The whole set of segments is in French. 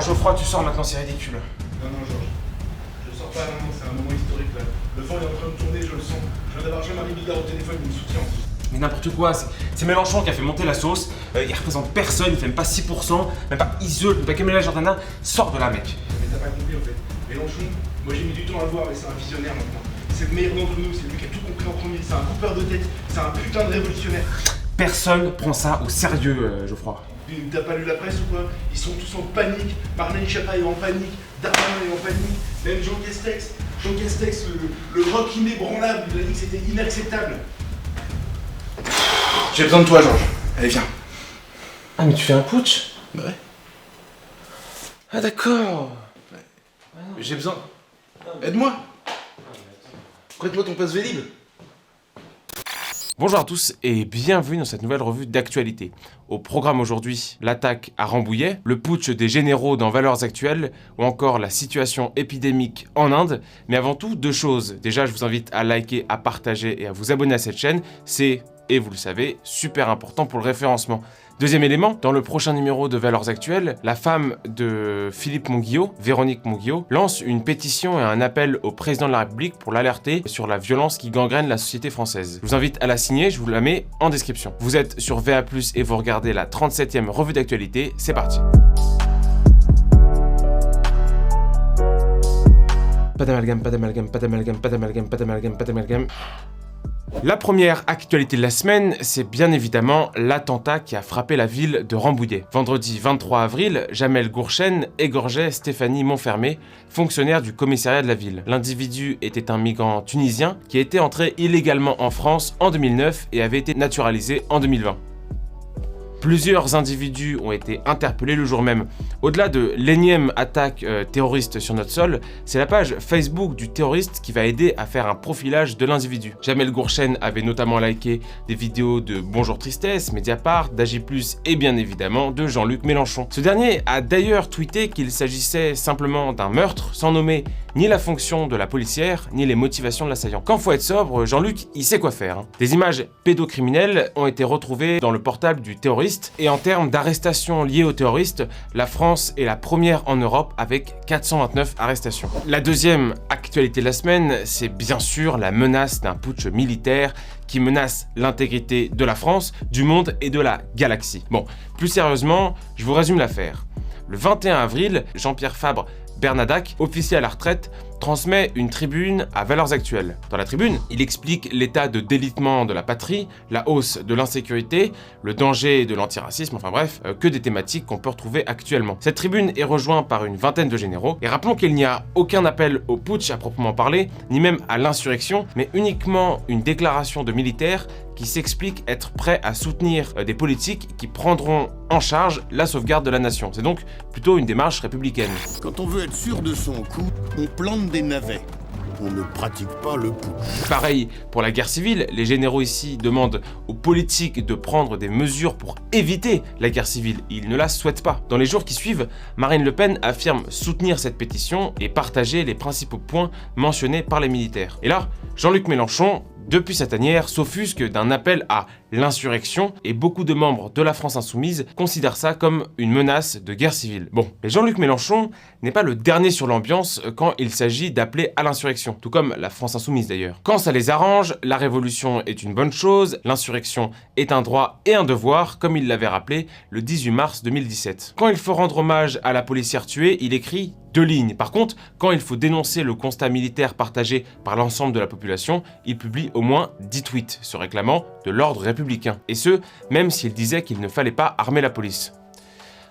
Bon, Geoffroy, tu sors maintenant, c'est ridicule. Non, Georges. Je sors pas, non, c'est un moment historique là. Le vent est en train de tourner, je le sens. Je viens d'avoir Jean-Marie Bigard au téléphone, il me soutient en plus. Mais n'importe quoi, c'est Mélenchon qui a fait monter la sauce. Il représente personne, il fait même pas 6%, même pas Iseul, même pas Camélia Jordana. Sors de là, mec. Mais t'as pas compris en fait. Mélenchon, moi j'ai mis du temps à le voir, mais c'est un visionnaire maintenant. C'est le meilleur d'entre nous, c'est lui qui a tout compris en premier. C'est un coupeur de tête, c'est un putain de révolutionnaire. Personne prend ça au sérieux, Geoffroy. T'as pas lu la presse ou quoi? Ils sont tous en panique. Marlène Schiappa est en panique. Darmanin est en panique. Même Jean Castex. Jean Castex, le rock inébranlable, il a dit que c'était inacceptable. J'ai besoin de toi, Georges. Allez, viens. Ah, mais tu fais un putsch? Bah ouais. Ah, d'accord. J'ai besoin. Aide-moi. Prête-moi ton passe Vélib. Bonjour à tous et bienvenue dans cette nouvelle revue d'actualité. Au programme aujourd'hui, l'attaque à Rambouillet, le putsch des généraux dans Valeurs Actuelles ou encore la situation épidémique en Inde. Mais avant tout, deux choses. Déjà, je vous invite à liker, à partager et à vous abonner à cette chaîne. C'est, et vous le savez, super important pour le référencement. Deuxième élément, dans le prochain numéro de Valeurs Actuelles, la femme de Philippe Monguillot, Véronique Monguillot, lance une pétition et un appel au président de la République pour l'alerter sur la violence qui gangrène la société française. Je vous invite à la signer, je vous la mets en description. Vous êtes sur VA+, et vous regardez la 37e revue d'actualité, c'est parti. Pas d'amalgame, pas d'amalgame, pas d'amalgame, pas d'amalgame, pas d'amalgame, pas d'amalgame. La première actualité de la semaine, c'est bien évidemment l'attentat qui a frappé la ville de Rambouillet. Vendredi 23 avril, Jamel Gourchen égorgeait Stéphanie Montfermé, fonctionnaire du commissariat de la ville. L'individu était un migrant tunisien qui était entré illégalement en France en 2009 et avait été naturalisé en 2020. Plusieurs individus ont été interpellés le jour même. Au-delà de l'énième attaque terroriste sur notre sol, c'est la page Facebook du terroriste qui va aider à faire un profilage de l'individu. Jamel Gourchen avait notamment liké des vidéos de Bonjour Tristesse, Mediapart, d'Agi+, et bien évidemment de Jean-Luc Mélenchon. Ce dernier a d'ailleurs tweeté qu'il s'agissait simplement d'un meurtre, sans nommer ni la fonction de la policière, ni les motivations de l'assaillant. Quand faut être sobre, Jean-Luc, il sait quoi faire. Des images pédocriminelles ont été retrouvées dans le portable du terroriste, et en termes d'arrestations liées au terroriste, la France est la première en Europe avec 429 arrestations. La deuxième actualité de la semaine, c'est bien sûr la menace d'un putsch militaire qui menace l'intégrité de la France, du monde et de la galaxie. Bon, plus sérieusement, je vous résume l'affaire. Le 21 avril, Jean-Pierre Fabre Bernadac, officier à la retraite, transmet une tribune à Valeurs Actuelles. Dans la tribune, il explique l'état de délitement de la patrie, la hausse de l'insécurité, le danger de l'antiracisme, enfin bref, que des thématiques qu'on peut retrouver actuellement. Cette tribune est rejointe par une vingtaine de généraux, et rappelons qu'il n'y a aucun appel au putsch à proprement parler, ni même à l'insurrection, mais uniquement une déclaration de militaires qui s'explique être prêt à soutenir des politiques qui prendront en charge la sauvegarde de la nation. C'est donc plutôt une démarche républicaine. Quand on veut être sûr de son coup, on plante des navets. On ne pratique pas le putsch. Pareil pour la guerre civile, les généraux ici demandent aux politiques de prendre des mesures pour éviter la guerre civile. Ils ne la souhaitent pas. Dans les jours qui suivent, Marine Le Pen affirme soutenir cette pétition et partager les principaux points mentionnés par les militaires. Et là, Jean-Luc Mélenchon, depuis sa tanière, s'offusque d'un appel à l'insurrection et beaucoup de membres de la France Insoumise considèrent ça comme une menace de guerre civile. Bon, mais Jean-Luc Mélenchon n'est pas le dernier sur l'ambiance quand il s'agit d'appeler à l'insurrection, tout comme la France Insoumise d'ailleurs. Quand ça les arrange, la révolution est une bonne chose, l'insurrection est un droit et un devoir, comme il l'avait rappelé le 18 mars 2017. Quand il faut rendre hommage à la policière tuée, il écrit 2 lignes. Par contre, quand il faut dénoncer le constat militaire partagé par l'ensemble de la population, il publie au moins 10 tweets se réclamant de l'ordre républicain. Et ce, même s'il disait qu'il ne fallait pas armer la police.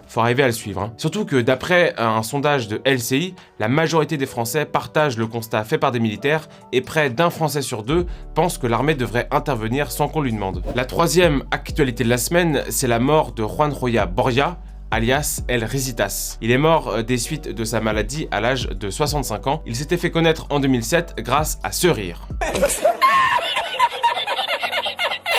Faut arriver à le suivre, hein. Surtout que d'après un sondage de LCI, la majorité des Français partagent le constat fait par des militaires et près d'un Français sur 2 pense que l'armée devrait intervenir sans qu'on lui demande. La troisième actualité de la semaine, c'est la mort de Juan Roya Borja, alias El Risitas. Il est mort des suites de sa maladie à l'âge de 65 ans. Il s'était fait connaître en 2007 grâce à ce rire.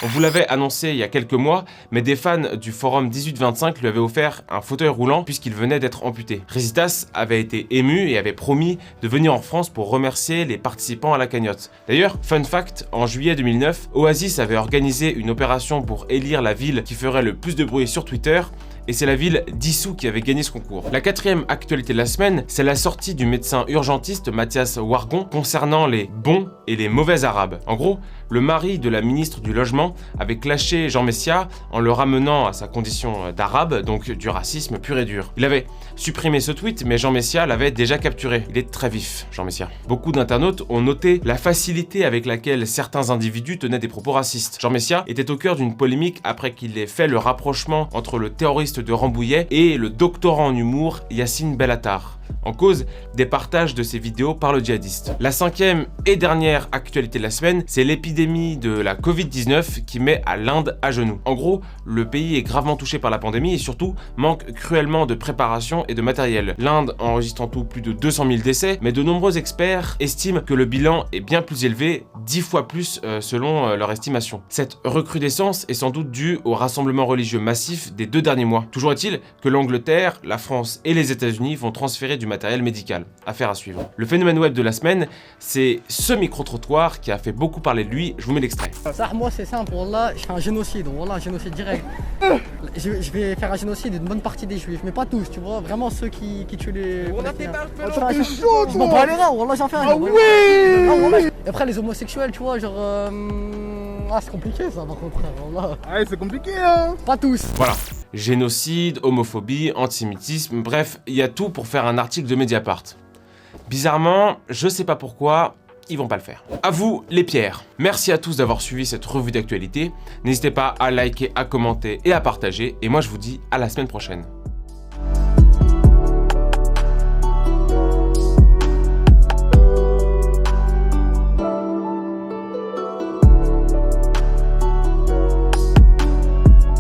On vous l'avait annoncé il y a quelques mois, mais des fans du forum 1825 lui avaient offert un fauteuil roulant puisqu'il venait d'être amputé. Risitas avait été ému et avait promis de venir en France pour remercier les participants à la cagnotte. D'ailleurs, fun fact, en juillet 2009, Oasis avait organisé une opération pour élire la ville qui ferait le plus de bruit sur Twitter, et c'est la ville d'Issou qui avait gagné ce concours. La quatrième actualité de la semaine, c'est la sortie du médecin urgentiste Mathias Wargon concernant les bons et les mauvais arabes. En gros, le mari de la ministre du Logement avait clashé Jean Messia en le ramenant à sa condition d'arabe, donc du racisme pur et dur. Il avait supprimé ce tweet, mais Jean Messia l'avait déjà capturé. Il est très vif, Jean Messia. Beaucoup d'internautes ont noté la facilité avec laquelle certains individus tenaient des propos racistes. Jean Messia était au cœur d'une polémique après qu'il ait fait le rapprochement entre le terroriste de Rambouillet et le doctorant en humour Yacine Bellatar. En cause des partages de ces vidéos par le djihadiste. La cinquième et dernière actualité de la semaine, c'est l'épidémie de la Covid-19 qui met à l'Inde à genoux. En gros, le pays est gravement touché par la pandémie et surtout manque cruellement de préparation et de matériel. L'Inde enregistre en tout plus de 200 000 décès, mais de nombreux experts estiment que le bilan est bien plus élevé, 10 fois plus selon leur estimation. Cette recrudescence est sans doute due au rassemblement religieux massif des 2 derniers mois. Toujours est-il que l'Angleterre, la France et les États-Unis vont transférer du matériel médical. Affaire à suivre. Le phénomène web de la semaine, c'est ce micro-trottoir qui a fait beaucoup parler de lui. Je vous mets l'extrait. Ça, moi c'est simple, Wallah, je fais un génocide, Wallah, un génocide direct. Je vais faire un génocide d'une bonne partie des juifs, mais pas tous, tu vois, vraiment ceux qui tuent les... On a fait pas le Je m'en bats les reins, Wallah, j'en fais un. Ah oui. Et après les homosexuels, tu vois, genre... Ah, c'est compliqué ça par contre, frère, Wallah. Ouais, c'est compliqué, hein. Pas tous. Voilà. Génocide, homophobie, antisémitisme, bref, il y a tout pour faire un article de Mediapart. Bizarrement, je sais pas pourquoi, ils vont pas le faire. À vous les pierres. Merci à tous d'avoir suivi cette revue d'actualité. N'hésitez pas à liker, à commenter et à partager. Et moi je vous dis à la semaine prochaine.